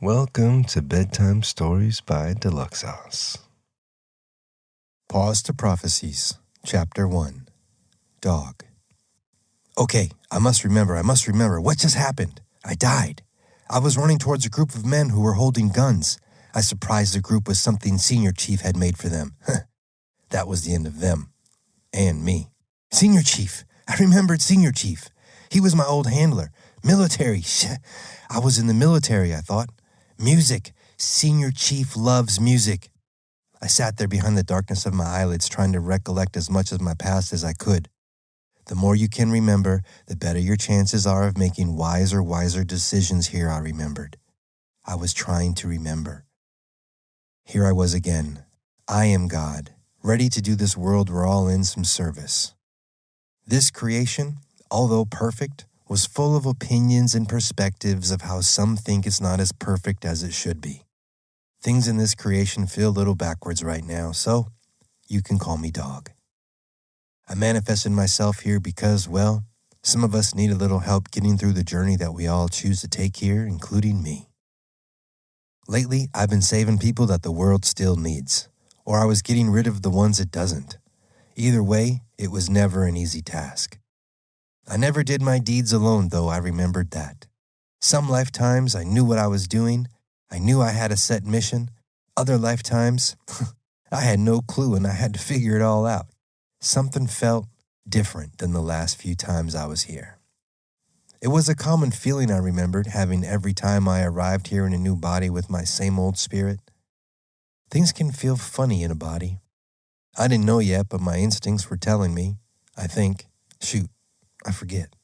Welcome to Bedtime Stories by Deluxsauce. Paws To Prophecies, Chapter 1, Dog. Okay, I must remember. What just happened? I died. I was running towards a group of men who were holding guns. I surprised the group with something Senior Chief had made for them. That was the end of them. And me. Senior Chief. I remembered Senior Chief. He was my old handler. Military. I was in the military, I thought. Music. Senior Chief loves music. I sat there behind the darkness of my eyelids trying to recollect as much of my past as I could. The more you can remember, the better your chances are of making wiser decisions here, I remembered. I was trying to remember. Here I was again. I am God, ready to do this world we're all in some service. This creation, although perfect, was full of opinions and perspectives of how some think it's not as perfect as it should be. Things in this creation feel a little backwards right now, so you can call me Dog. I manifested myself here because, well, some of us need a little help getting through the journey that we all choose to take here, including me. Lately, I've been saving people that the world still needs, or I was getting rid of the ones it doesn't. Either way, it was never an easy task. I never did my deeds alone, though, I remembered that. Some lifetimes I knew what I was doing. I knew I had a set mission. Other lifetimes, I had no clue and I had to figure it all out. Something felt different than the last few times I was here. It was a common feeling I remembered having every time I arrived here in a new body with my same old spirit. Things can feel funny in a body. I didn't know yet, but my instincts were telling me, I think. Shoot, I forget.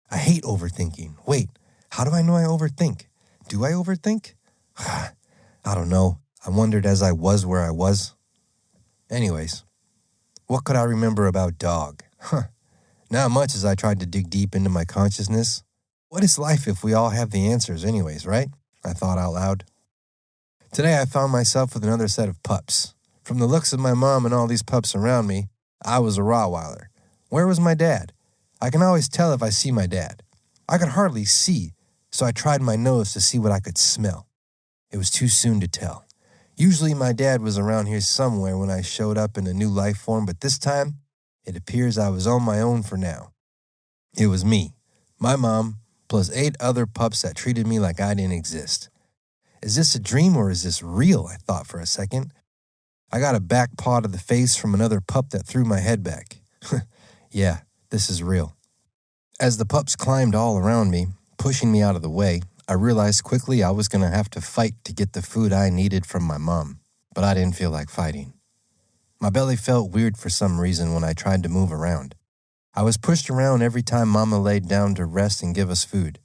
I hate overthinking. Wait, how do I know I overthink? Do I overthink? I don't know. I wondered as I was where I was. Anyways, what could I remember about Dog? Not much as I tried to dig deep into my consciousness. What is life if we all have the answers anyways, right? I thought out loud. Today I found myself with another set of pups. From the looks of my mom and all these pups around me, I was a Rottweiler. Where was my dad? I can always tell if I see my dad. I could hardly see, so I tried my nose to see what I could smell. It was too soon to tell. Usually my dad was around here somewhere when I showed up in a new life form, but this time, it appears I was on my own for now. It was me, my mom, plus 8 other pups that treated me like I didn't exist. Is this a dream or is this real? I thought for a second. I got a back paw to the face from another pup that threw my head back. Yeah, this is real. As the pups climbed all around me, pushing me out of the way, I realized quickly I was going to have to fight to get the food I needed from my mom, but I didn't feel like fighting. My belly felt weird for some reason when I tried to move around. I was pushed around every time Mama laid down to rest and give us food.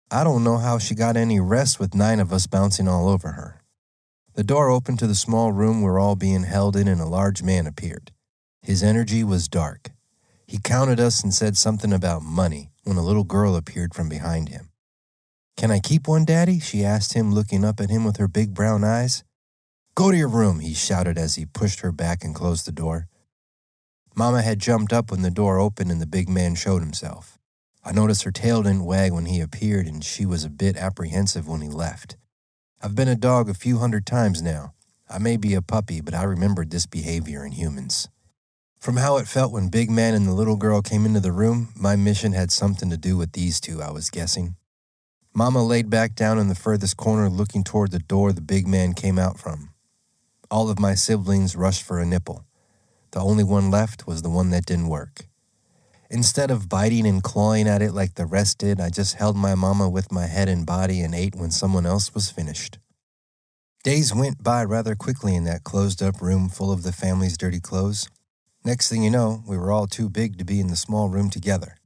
I don't know how she got any rest with 9 of us bouncing all over her. The door opened to the small room we're all being held in and a large man appeared. His energy was dark. He counted us and said something about money when a little girl appeared from behind him. "Can I keep one, Daddy?" she asked him, looking up at him with her big brown eyes. "Go to your room," he shouted as he pushed her back and closed the door. Mama had jumped up when the door opened and the big man showed himself. I noticed her tail didn't wag when he appeared and she was a bit apprehensive when he left. I've been a dog a few hundred times now. I may be a puppy, but I remembered this behavior in humans. From how it felt when Big Man and the little girl came into the room, my mission had something to do with these two, I was guessing. Mama laid back down in the furthest corner looking toward the door the big man came out from. All of my siblings rushed for a nipple. The only one left was the one that didn't work. Instead of biting and clawing at it like the rest did, I just held my mama with my head and body and ate when someone else was finished. Days went by rather quickly in that closed-up room full of the family's dirty clothes. Next thing you know, we were all too big to be in the small room together.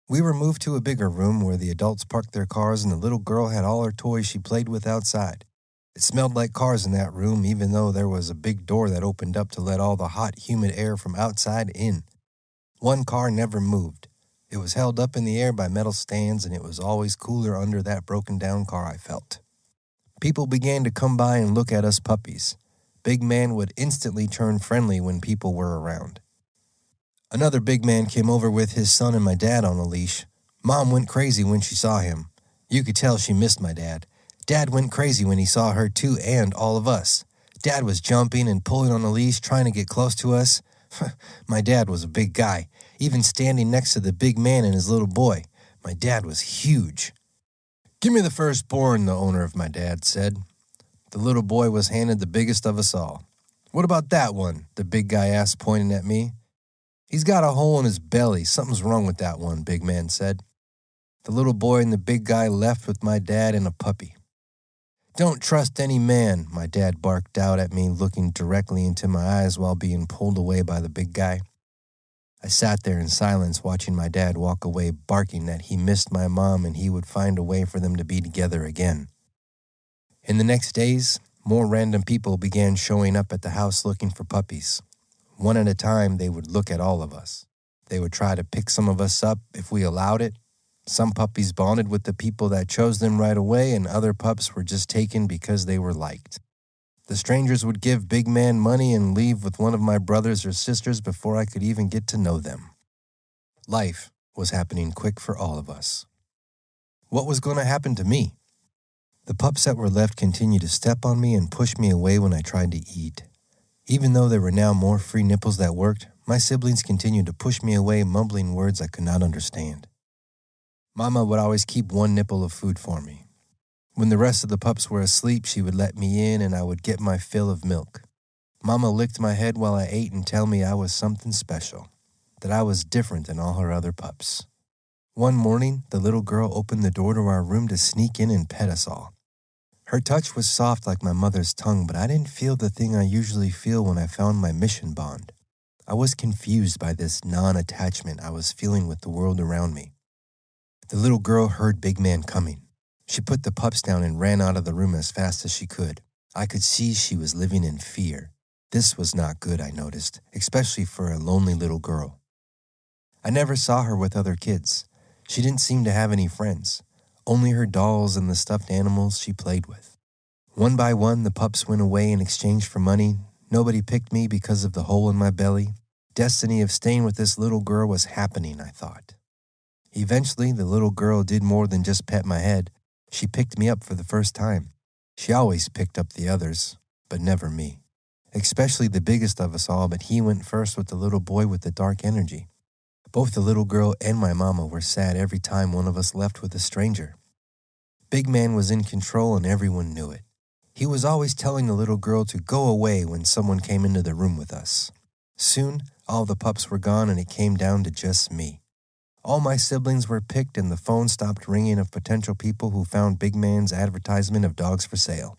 We were moved to a bigger room where the adults parked their cars and the little girl had all her toys she played with outside. It smelled like cars in that room, even though there was a big door that opened up to let all the hot, humid air from outside in. One car never moved. It was held up in the air by metal stands, and it was always cooler under that broken-down car, I felt. People began to come by and look at us puppies. Big Man would instantly turn friendly when people were around. Another big man came over with his son and my dad on a leash. Mom went crazy when she saw him. You could tell she missed my dad. Dad went crazy when he saw her too, and all of us. Dad was jumping and pulling on the leash, trying to get close to us. My dad was a big guy, even standing next to the big man and his little boy. My dad was huge. "Give me the firstborn," the owner of my dad said. The little boy was handed the biggest of us all. "What about that one?" the big guy asked, pointing at me. "He's got a hole in his belly. Something's wrong with that one," big man said. The little boy and the big guy left with my dad and a puppy. "Don't trust any man," my dad barked out at me, looking directly into my eyes while being pulled away by the big guy. I sat there in silence watching my dad walk away, barking that he missed my mom and he would find a way for them to be together again. In the next days, more random people began showing up at the house looking for puppies. One at a time, they would look at all of us. They would try to pick some of us up if we allowed it. Some puppies bonded with the people that chose them right away, and other pups were just taken because they were liked. The strangers would give big man money and leave with one of my brothers or sisters before I could even get to know them. Life was happening quick for all of us. What was going to happen to me? The pups that were left continued to step on me and push me away when I tried to eat. Even though there were now more free nipples that worked, my siblings continued to push me away, mumbling words I could not understand. Mama would always keep one nipple of food for me. When the rest of the pups were asleep, she would let me in and I would get my fill of milk. Mama licked my head while I ate and tell me I was something special, that I was different than all her other pups. One morning, the little girl opened the door to our room to sneak in and pet us all. Her touch was soft like my mother's tongue, but I didn't feel the thing I usually feel when I found my mission bond. I was confused by this non-attachment I was feeling with the world around me. The little girl heard Big Man coming. She put the pups down and ran out of the room as fast as she could. I could see she was living in fear. This was not good, I noticed, especially for a lonely little girl. I never saw her with other kids. She didn't seem to have any friends, only her dolls and the stuffed animals she played with. One by one, the pups went away in exchange for money. Nobody picked me because of the hole in my belly. Destiny of staying with this little girl was happening, I thought. Eventually, the little girl did more than just pet my head. She picked me up for the first time. She always picked up the others, but never me. Especially the biggest of us all, but he went first with the little boy with the dark energy. Both the little girl and my mama were sad every time one of us left with a stranger. Big Man was in control and everyone knew it. He was always telling the little girl to go away when someone came into the room with us. Soon, all the pups were gone and it came down to just me. All my siblings were picked and the phone stopped ringing of potential people who found Big Man's advertisement of dogs for sale.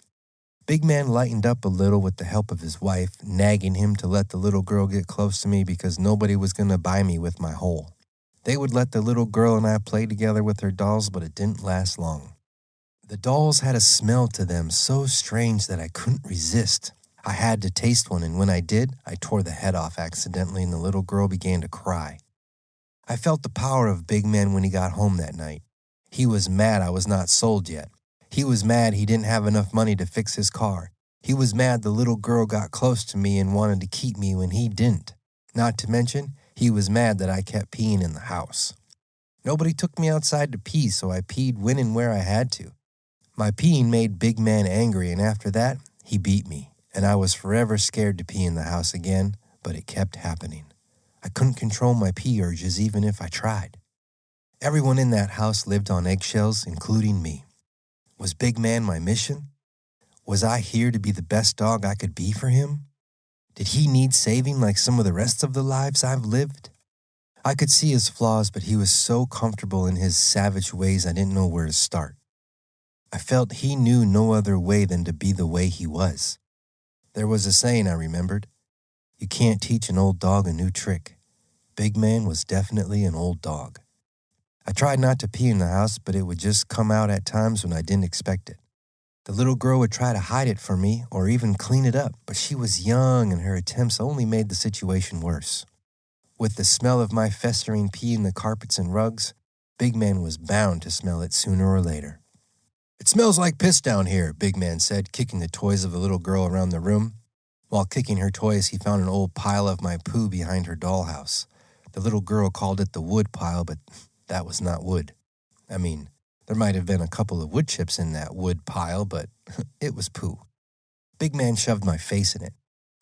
Big Man lightened up a little with the help of his wife, nagging him to let the little girl get close to me because nobody was going to buy me with my hole. They would let the little girl and I play together with her dolls, but it didn't last long. The dolls had a smell to them so strange that I couldn't resist. I had to taste one, and when I did, I tore the head off accidentally and the little girl began to cry. I felt the power of Big Man when he got home that night. He was mad I was not sold yet. He was mad he didn't have enough money to fix his car. He was mad the little girl got close to me and wanted to keep me when he didn't. Not to mention, he was mad that I kept peeing in the house. Nobody took me outside to pee, so I peed when and where I had to. My peeing made Big Man angry, and after that, he beat me, and I was forever scared to pee in the house again, but it kept happening. I couldn't control my pee urges even if I tried. Everyone in that house lived on eggshells, including me. Was Big Man my mission? Was I here to be the best dog I could be for him? Did he need saving like some of the rest of the lives I've lived? I could see his flaws, but he was so comfortable in his savage ways I didn't know where to start. I felt he knew no other way than to be the way he was. There was a saying I remembered. You can't teach an old dog a new trick. Big Man was definitely an old dog. I tried not to pee in the house, but it would just come out at times when I didn't expect it. The little girl would try to hide it from me or even clean it up, but she was young and her attempts only made the situation worse. With the smell of my festering pee in the carpets and rugs, Big Man was bound to smell it sooner or later. "It smells like piss down here," Big Man said, kicking the toys of the little girl around the room. While kicking her toys, he found an old pile of my poo behind her dollhouse. The little girl called it the wood pile, but that was not wood. There might have been a couple of wood chips in that wood pile, but it was poo. Big Man shoved my face in it.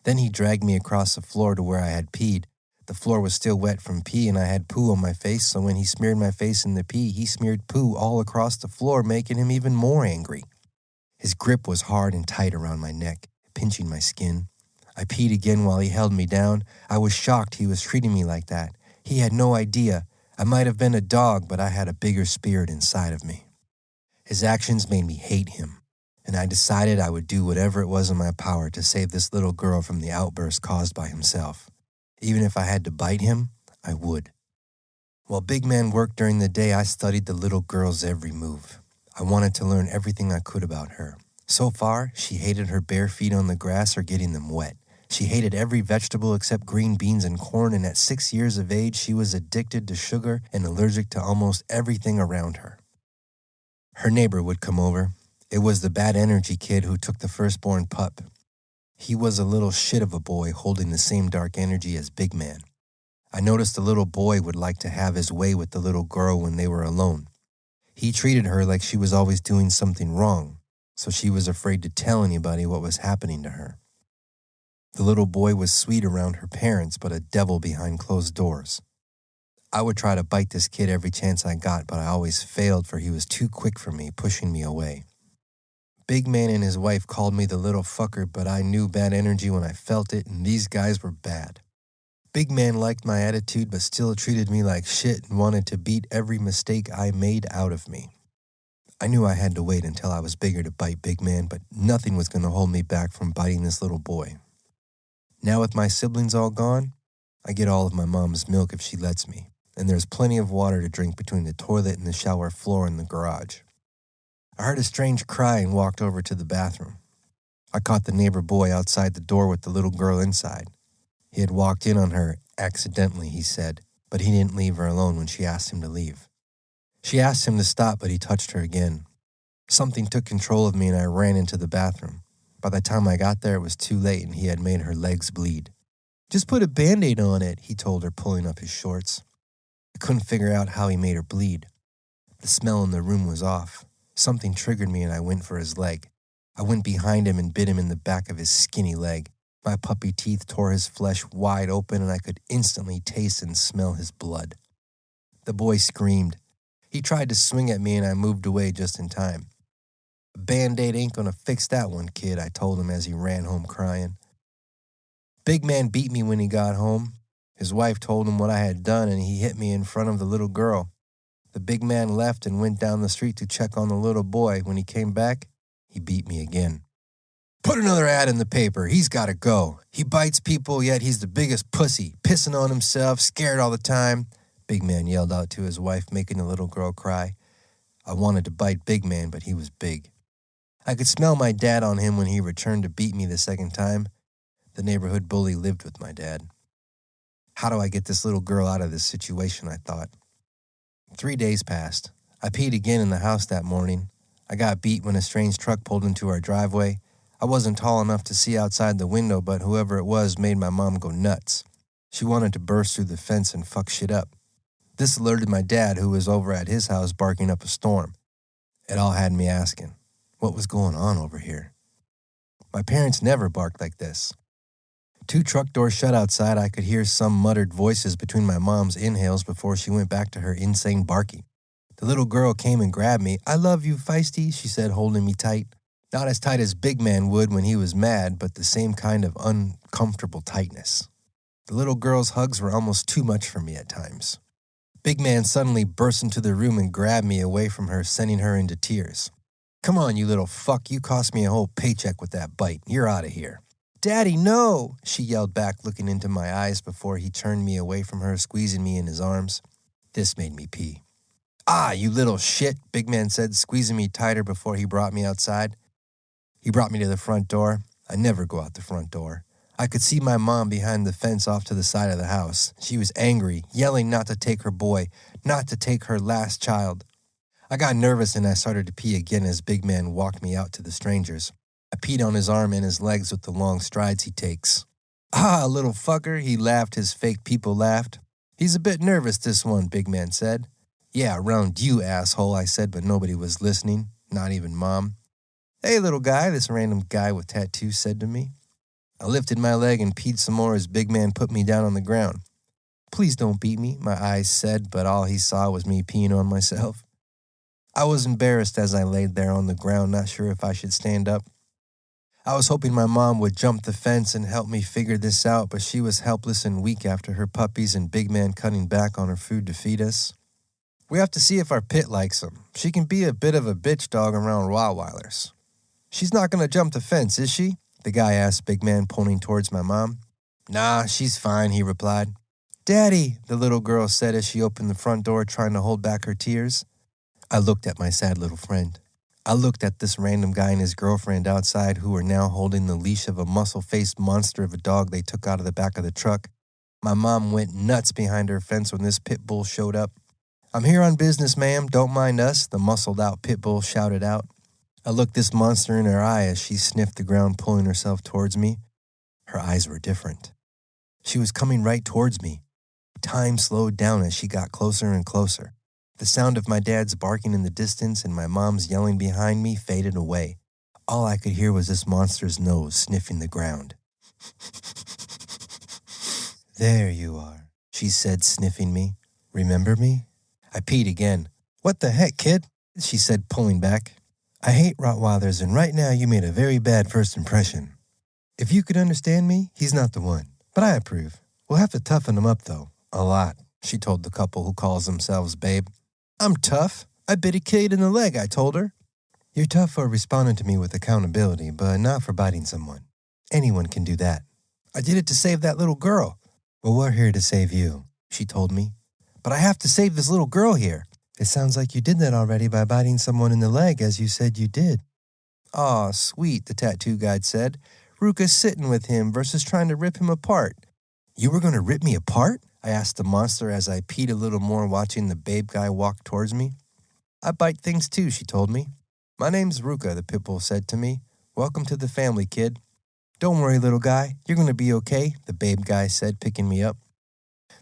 Then he dragged me across the floor to where I had peed. The floor was still wet from pee and I had poo on my face, so when he smeared my face in the pee, he smeared poo all across the floor, making him even more angry. His grip was hard and tight around my neck, pinching my skin. I peed again while he held me down. I was shocked he was treating me like that. He had no idea. I might have been a dog, but I had a bigger spirit inside of me. His actions made me hate him, and I decided I would do whatever it was in my power to save this little girl from the outburst caused by himself. Even if I had to bite him, I would. While Big Man worked during the day, I studied the little girl's every move. I wanted to learn everything I could about her. So far, she hated her bare feet on the grass or getting them wet. She hated every vegetable except green beans and corn, and at 6 years of age, she was addicted to sugar and allergic to almost everything around her. Her neighbor would come over. It was the bad energy kid who took the firstborn pup. He was a little shit of a boy holding the same dark energy as Big Man. I noticed the little boy would like to have his way with the little girl when they were alone. He treated her like she was always doing something wrong, so she was afraid to tell anybody what was happening to her. The little boy was sweet around her parents, but a devil behind closed doors. I would try to bite this kid every chance I got, but I always failed for he was too quick for me, pushing me away. Big Man and his wife called me the little fucker, but I knew bad energy when I felt it, and these guys were bad. Big Man liked my attitude, but still treated me like shit and wanted to beat every mistake I made out of me. I knew I had to wait until I was bigger to bite Big Man, but nothing was going to hold me back from biting this little boy. Now with my siblings all gone, I get all of my mom's milk if she lets me, and there's plenty of water to drink between the toilet and the shower floor in the garage. I heard a strange cry and walked over to the bathroom. I caught the neighbor boy outside the door with the little girl inside. He had walked in on her accidentally, he said, but he didn't leave her alone when she asked him to leave. She asked him to stop, but he touched her again. Something took control of me and I ran into the bathroom. By the time I got there, it was too late and he had made her legs bleed. "Just put a Band-Aid on it," he told her, pulling up his shorts. I couldn't figure out how he made her bleed. The smell in the room was off. Something triggered me and I went for his leg. I went behind him and bit him in the back of his skinny leg. My puppy teeth tore his flesh wide open and I could instantly taste and smell his blood. The boy screamed. He tried to swing at me and I moved away just in time. "A Band-Aid ain't gonna fix that one, kid," I told him as he ran home crying. Big Man beat me when he got home. His wife told him what I had done and he hit me in front of the little girl. The big man left and went down the street to check on the little boy. When he came back, he beat me again. "Put another ad in the paper. He's got to go. He bites people, yet he's the biggest pussy, pissing on himself, scared all the time," Big Man yelled out to his wife, making the little girl cry. I wanted to bite Big Man, but he was big. I could smell my dad on him when he returned to beat me the second time. The neighborhood bully lived with my dad. How do I get this little girl out of this situation, I thought. 3 days passed. I peed again in the house that morning. I got beat when a strange truck pulled into our driveway. I wasn't tall enough to see outside the window, but whoever it was made my mom go nuts. She wanted to burst through the fence and fuck shit up. This alerted my dad, who was over at his house barking up a storm. It all had me asking, what was going on over here? My parents never barked like this. 2 truck doors shut outside, I could hear some muttered voices between my mom's inhales before she went back to her insane barking. The little girl came and grabbed me. "I love you, Feisty," she said, holding me tight. Not as tight as Big Man would when he was mad, but the same kind of uncomfortable tightness. The little girl's hugs were almost too much for me at times. Big Man suddenly burst into the room and grabbed me away from her, sending her into tears. "Come on, you little fuck, you cost me a whole paycheck with that bite. You're out of here." "Daddy, no," she yelled back, looking into my eyes before he turned me away from her, squeezing me in his arms. This made me pee. "Ah, you little shit," Big Man said, squeezing me tighter before he brought me outside. He brought me to the front door. I never go out the front door. I could see my mom behind the fence off to the side of the house. She was angry, yelling not to take her boy, not to take her last child. I got nervous and I started to pee again as Big Man walked me out to the strangers. I peed on his arm and his legs with the long strides he takes. "Ah, little fucker," he laughed, his fake people laughed. "He's a bit nervous, this one," Big Man said. Yeah, around you, asshole, I said, but nobody was listening, not even Mom. Hey, little guy, this random guy with tattoos said to me. I lifted my leg and peed some more as Big Man put me down on the ground. Please don't beat me, my eyes said, but all he saw was me peeing on myself. I was embarrassed as I laid there on the ground, not sure if I should stand up. I was hoping my mom would jump the fence and help me figure this out, but she was helpless and weak after her puppies and Big Man cutting back on her food to feed us. We have to see if our pit likes him. She can be a bit of a bitch dog around Rottweilers. She's not going to jump the fence, is she? The guy asked Big Man, pointing towards my mom. Nah, she's fine, he replied. Daddy, the little girl said as she opened the front door, trying to hold back her tears. I looked at my sad little friend. I looked at this random guy and his girlfriend outside who were now holding the leash of a muscle-faced monster of a dog they took out of the back of the truck. My mom went nuts behind her fence when this pit bull showed up. I'm here on business, ma'am. Don't mind us, the muscled-out pit bull shouted out. I looked this monster in her eye as she sniffed the ground, pulling herself towards me. Her eyes were different. She was coming right towards me. Time slowed down as she got closer and closer. The sound of my dad's barking in the distance and my mom's yelling behind me faded away. All I could hear was this monster's nose sniffing the ground. There you are, she said, sniffing me. Remember me? I peed again. What the heck, kid? She said, pulling back. I hate Rottweilers, and right now you made a very bad first impression. If you could understand me, he's not the one. But I approve. We'll have to toughen him up, though. A lot, she told the couple who calls themselves Babe. I'm tough. I bit a kid in the leg, I told her. You're tough for responding to me with accountability, but not for biting someone. Anyone can do that. I did it to save that little girl. Well, we're here to save you, she told me. But I have to save this little girl here. It sounds like you did that already by biting someone in the leg, as you said you did. Aw, sweet, the tattoo guide said. Ruka's sitting with him versus trying to rip him apart. You were going to rip me apart? I asked the monster as I peed a little more watching the Babe guy walk towards me. I bite things too, she told me. My name's Ruka, the pitbull said to me. Welcome to the family, kid. Don't worry, little guy. You're going to be okay, the Babe guy said, picking me up.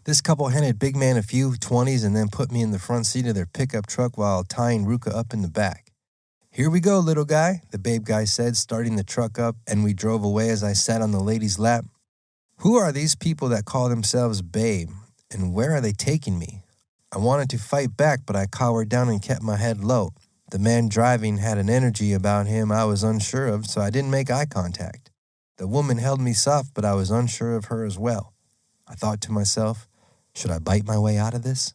This couple handed Big Man a few 20s and then put me in the front seat of their pickup truck while tying Ruka up in the back. Here we go, little guy, the Babe guy said, starting the truck up, and we drove away as I sat on the lady's lap. Who are these people that call themselves Babe, and where are they taking me? I wanted to fight back, but I cowered down and kept my head low. The man driving had an energy about him I was unsure of, so I didn't make eye contact. The woman held me soft, but I was unsure of her as well. I thought to myself, should I bite my way out of this?